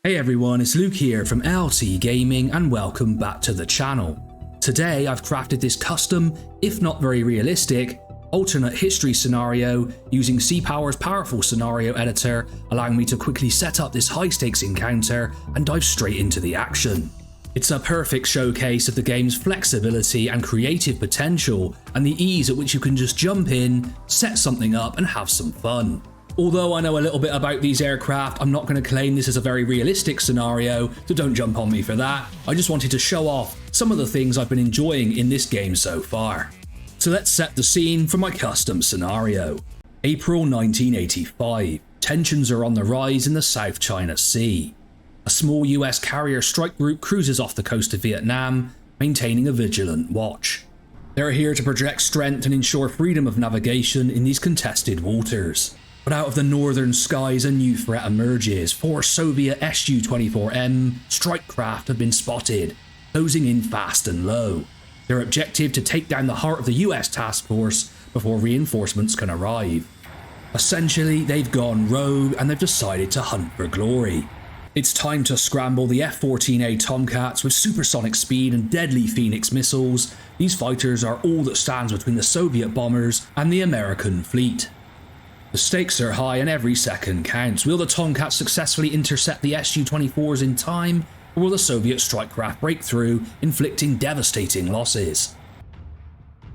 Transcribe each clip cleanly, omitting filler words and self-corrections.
Hey everyone, it's Luke here from LT Gaming and welcome back to the channel. Today I've crafted this custom, if not very realistic, alternate history scenario using C-Power's powerful scenario editor, allowing me to quickly set up this high stakes encounter and dive straight into the action. It's a perfect showcase of the game's flexibility and creative potential, and the ease at which you can just jump in, set something up and have some fun. Although I know a little bit about these aircraft, I'm not going to claim this is a very realistic scenario, so don't jump on me for that. I just wanted to show off some of the things I've been enjoying in this game so far. So let's set the scene for my custom scenario. April 1985. Tensions are on the rise in the South China Sea. A small US carrier strike group cruises off the coast of Vietnam, maintaining a vigilant watch. They're here to project strength and ensure freedom of navigation in these contested waters. But out of the northern skies, a new threat emerges. 4 Soviet Su-24m strike craft have been spotted, closing in fast and low. Their objective to take down the heart of the US task force before reinforcements can arrive. Essentially, they've gone rogue and they've decided to hunt for glory. It's time to scramble the F-14A Tomcats with supersonic speed and deadly Phoenix missiles. These fighters are all that stands between the Soviet bombers and the American fleet. The stakes are high and every second counts. Will the Tomcats successfully intercept the Su-24s in time, or will the Soviet strike craft break through, inflicting devastating losses?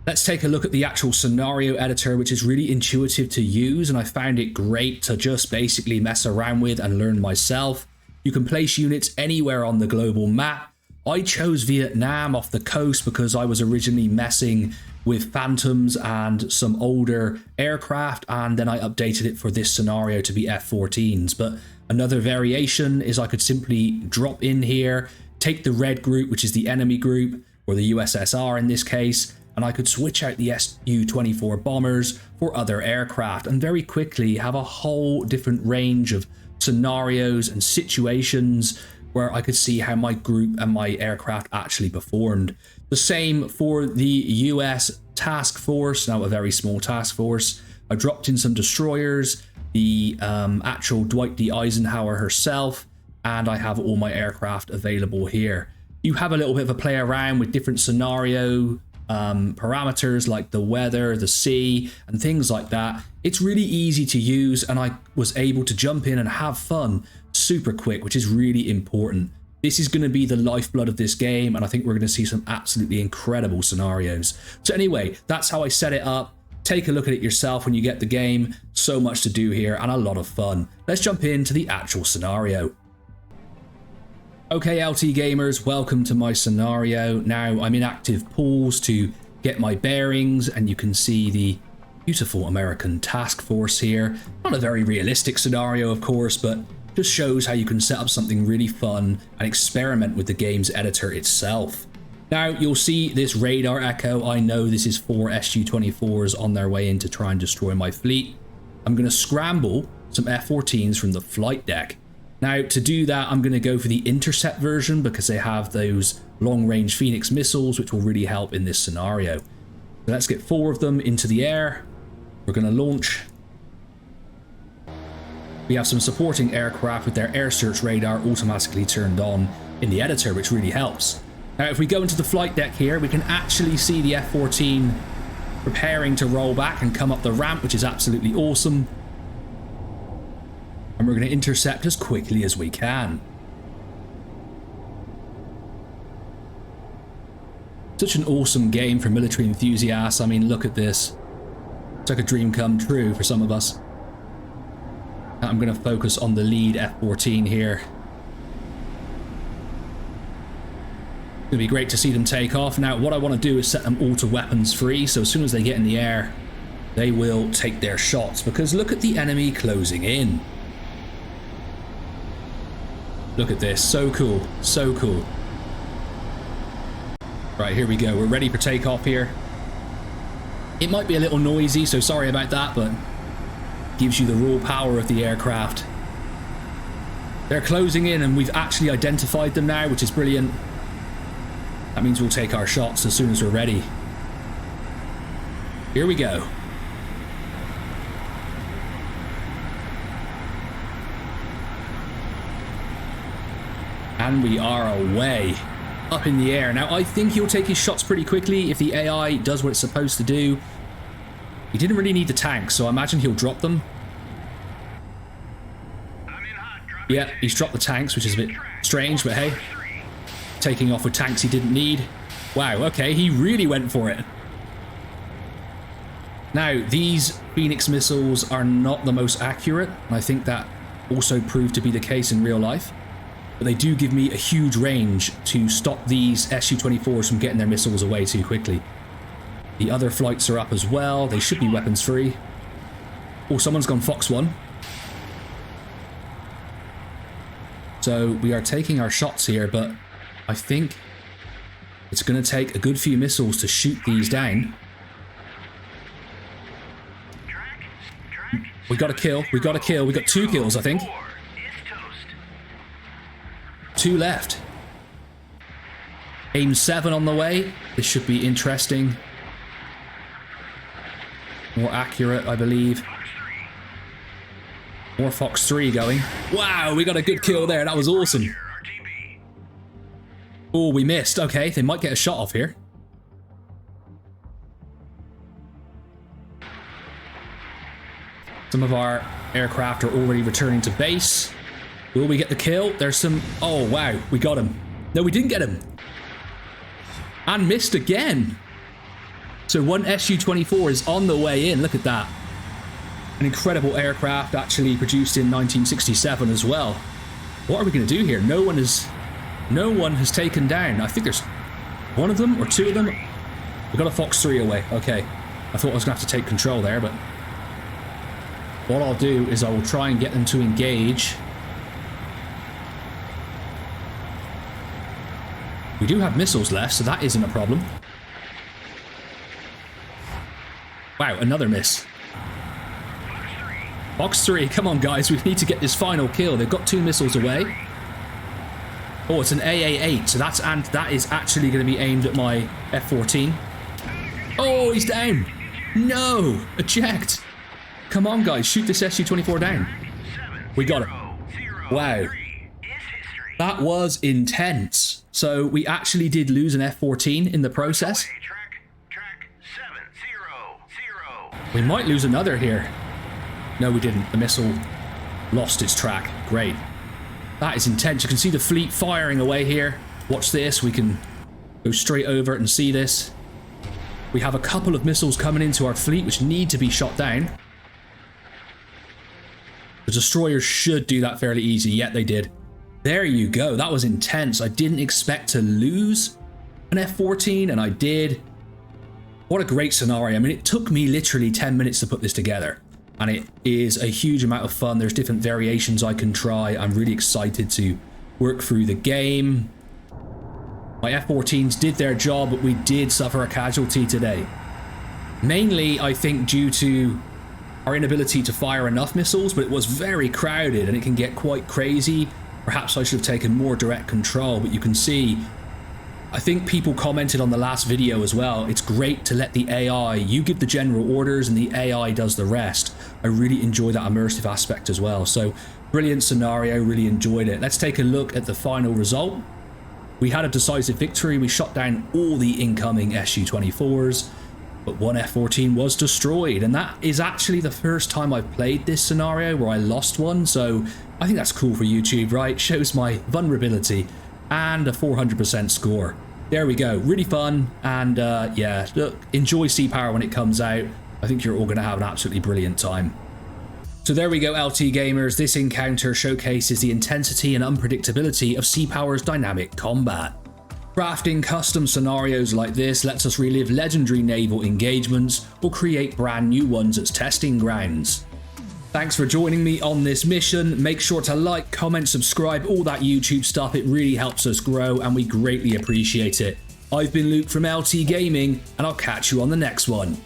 Let's take a look at the actual scenario editor, which is really intuitive to use, and I found it great to just basically mess around with and learn myself. You can place units anywhere on the global map. I chose Vietnam off the coast because I was originally messing with Phantoms and some older aircraft, and then I updated it for this scenario to be F-14s. But another variation is I could simply drop in here, take the red group, which is the enemy group, or the USSR in this case, and I could switch out the Su-24 bombers for other aircraft and very quickly have a whole different range of scenarios and situations where I could see how my group and my aircraft actually performed. The same for the US task force, now a very small task force. I dropped in some destroyers, the actual Dwight D. Eisenhower herself, and I have all my aircraft available here. You have a little bit of a play around with different scenario parameters like the weather, the sea, and things like that. It's really easy to use, and I was able to jump in and have fun super quick, which is really important. This is going to be the lifeblood of this game, and I think we're going to see some absolutely incredible scenarios. So anyway, that's how I set it up. Take a look at it yourself when you get the game. So much to do here and a lot of fun. Let's jump into the actual scenario. Okay, LT gamers, welcome to my scenario. Now I'm in active pools to get my bearings, and you can see the beautiful American task force here. Not a very realistic scenario, of course, but just shows how you can set up something really fun and experiment with the game's editor itself. Now you'll see this radar echo. I know this is 4 Su-24s on their way in to try and destroy my fleet. I'm going to scramble some F-14s from the flight deck. Now to do that, I'm going to go for the intercept version because they have those long-range Phoenix missiles, which will really help in this scenario. So let's get 4 of them into the air. We're going to launch. We have some supporting aircraft with their air search radar automatically turned on in the editor, which really helps. Now, if we go into the flight deck here, we can actually see the F-14 preparing to roll back and come up the ramp, which is absolutely awesome. And we're going to intercept as quickly as we can. Such an awesome game for military enthusiasts. I mean, look at this. It's like a dream come true for some of us. I'm going to focus on the lead F-14 here. It's going to be great to see them take off. Now, what I want to do is set them all to weapons free, so as soon as they get in the air, they will take their shots, because look at the enemy closing in. Look at this, so cool, so cool. Right, here we go, we're ready for takeoff here. It might be a little noisy, so sorry about that, but gives you the raw power of the aircraft. They're closing in and we've actually identified them now, which is brilliant. That means we'll take our shots as soon as we're ready. Here we go. And we are away. Up in the air. Now, I think he'll take his shots pretty quickly if the AI does what it's supposed to do. He didn't really need the tanks, so I imagine he'll drop them. Yeah, he's dropped the tanks, which is a bit strange, but hey. Taking off with tanks he didn't need. Wow, okay, he really went for it. Now, these Phoenix missiles are not the most accurate, and I think that also proved to be the case in real life. But they do give me a huge range to stop these Su-24s from getting their missiles away too quickly. The other flights are up as well. They should be weapons free. Oh, someone's gone Fox 1. So we are taking our shots here, but I think it's going to take a good few missiles to shoot these down. We got a kill. We got a kill. We got 2 kills, I think. 2 left. Aim 7 on the way. This should be interesting. More accurate, I believe. More Fox 3 going. Wow, we got a good kill there. That was awesome. Oh, we missed. Okay, they might get a shot off here. Some of our aircraft are already returning to base. Will we get the kill? There's some... Oh, wow. We got him. No, we didn't get him. And missed again. So one Su-24 is on the way in. Look at that. An incredible aircraft, actually produced in 1967 as well. What are we going to do here? No one has taken down. I think there's 1 of them or 2 of them. We got a Fox 3 away. Okay. I thought I was going to have to take control there, but... What I'll do is I will try and get them to engage. We do have missiles left, so that isn't a problem. Wow, another miss. Fox 3, come on guys, we need to get this final kill. They've got 2 missiles away. Oh, it's an AA-8, so that is actually going to be aimed at my F-14. Oh, he's down. No, eject. Come on guys, shoot this Su-24 down. We got it. Wow. That was intense. So we actually did lose an F-14 in the process. We might lose another here. No, we didn't. The missile lost its track. Great. That is intense. You can see the fleet firing away here. Watch this. We can go straight over it and see this. We have a couple of missiles coming into our fleet which need to be shot down. The destroyers should do that fairly easy. Yet they did. There you go. That was intense. I didn't expect to lose an F-14, and I did. What a great scenario. I mean, it took me literally 10 minutes to put this together. And it is a huge amount of fun. There's different variations I can try. I'm really excited to work through the game. My F-14s did their job, but we did suffer a casualty today. Mainly, I think, due to our inability to fire enough missiles, but it was very crowded and it can get quite crazy. Perhaps I should have taken more direct control, but you can see, I think people commented on the last video as well, it's great to let the AI, you give the general orders and the AI does the rest. I really enjoy that immersive aspect as well. So brilliant scenario, really enjoyed it. Let's take a look at the final result. We had a decisive victory. We shot down all the incoming Su-24s, but one F-14 was destroyed, and that is actually the first time I've played this scenario where I lost one, so I think that's cool for YouTube, right? Shows my vulnerability, and a 400% score. There we go, really fun, and yeah, look, enjoy Sea Power when it comes out. I think you're all going to have an absolutely brilliant time. So there we go, LT gamers. This encounter showcases the intensity and unpredictability of Sea Power's dynamic combat. Crafting custom scenarios like this lets us relive legendary naval engagements or create brand new ones as testing grounds. Thanks for joining me on this mission. Make sure to like, comment, subscribe, all that YouTube stuff. It really helps us grow and we greatly appreciate it. I've been Luke from LT Gaming, and I'll catch you on the next one.